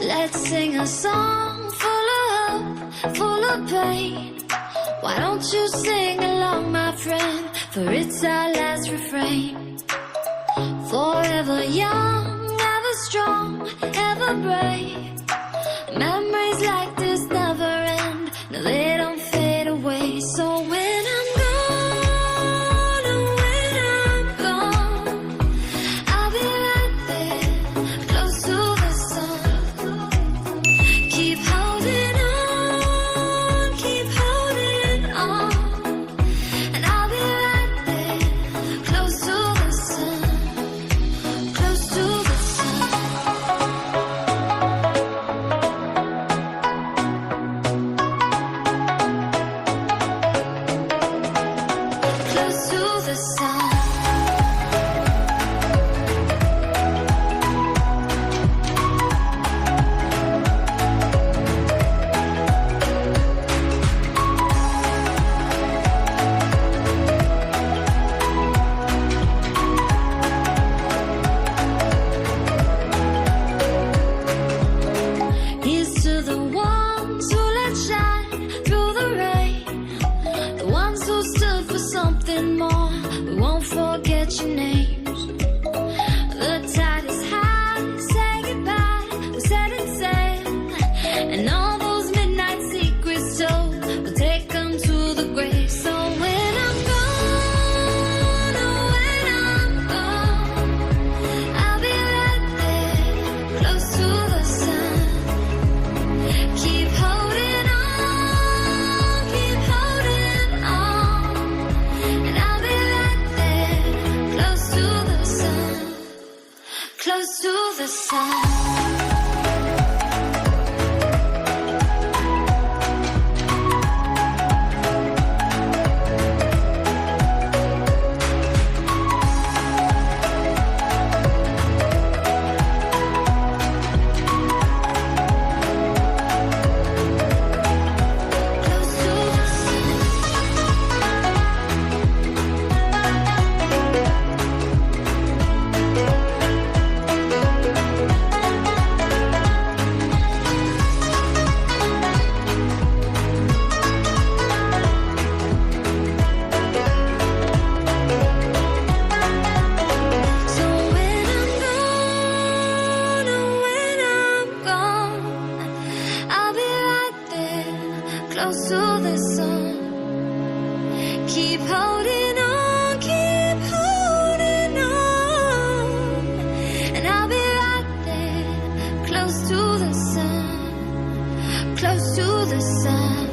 Let's sing a song full of hope, full of pain. Why don't you sing along, my friend? For it's our last refrain. Forever young, ever strong, ever brave. Memories like this never end. No, they don't fade away. So when I'm gone, oh, when I'm gone, I'll be right there, close to the sun. Keep holding on, keep holding on. And I'll be right there, close to the sun, close to the sun. sun. Close to the sun. Keep holding on, keep holding on. And I'll be right there, close to the sun, close to the sun.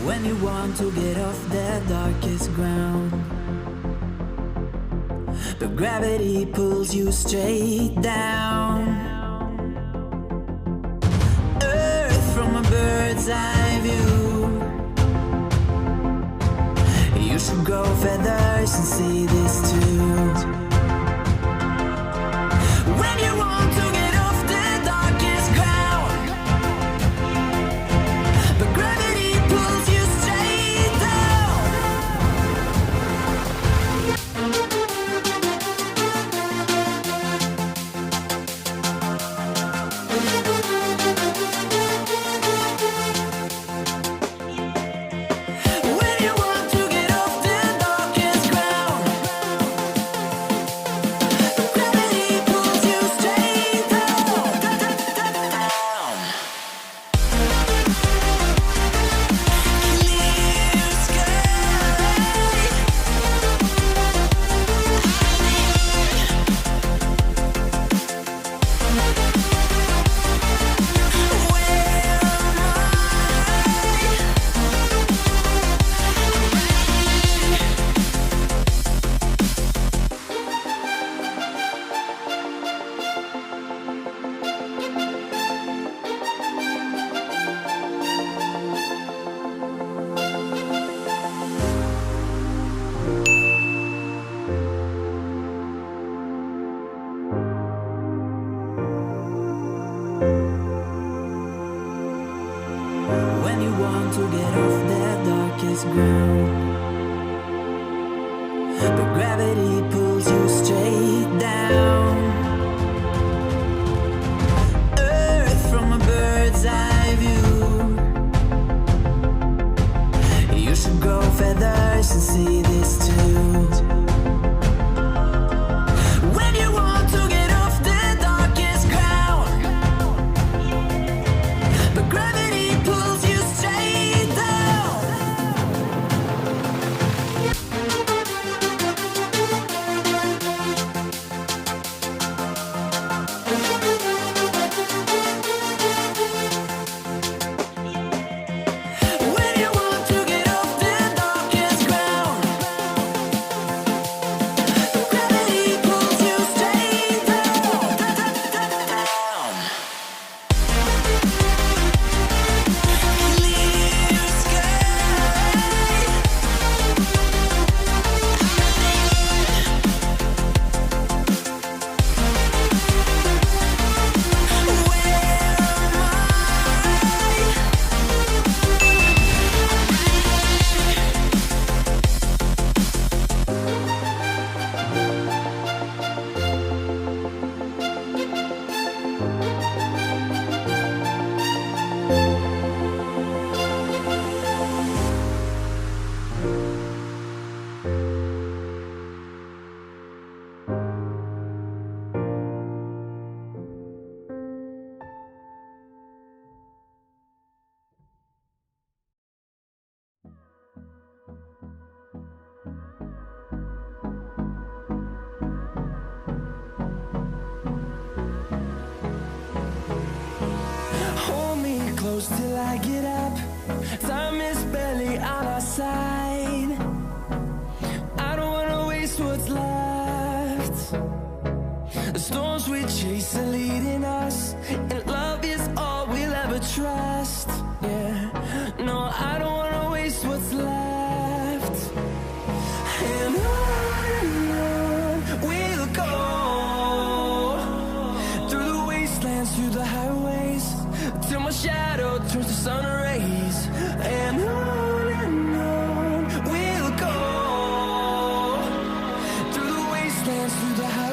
When you want to get off the darkest ground, but gravity pulls you straight down. Earth from a bird's eye view. You should grow feathers and see this too. When you want to get off the darkest ground, but gravity pulls you straight down. When you want to get off the darkest ground, but gravity pulls you straight down. Clear sky. When you want to get off the darkest ground, but gravity pulls you straight down. Earth from a bird's eye view. You should grow feathers and see this too. When you want to get off the darkest ground, but gravity pulls you straight down. till I get up. Time is barely on our side. I don't wanna waste what's left. The storms we chase are leading us, and love is all we'll ever trust. Yeah, no, I don't wanna waste what's left. And on we'll go, through the wastelands, through the highways, till my shadow turns to sun rays. And on we'll go, through the wastelands, through the highways.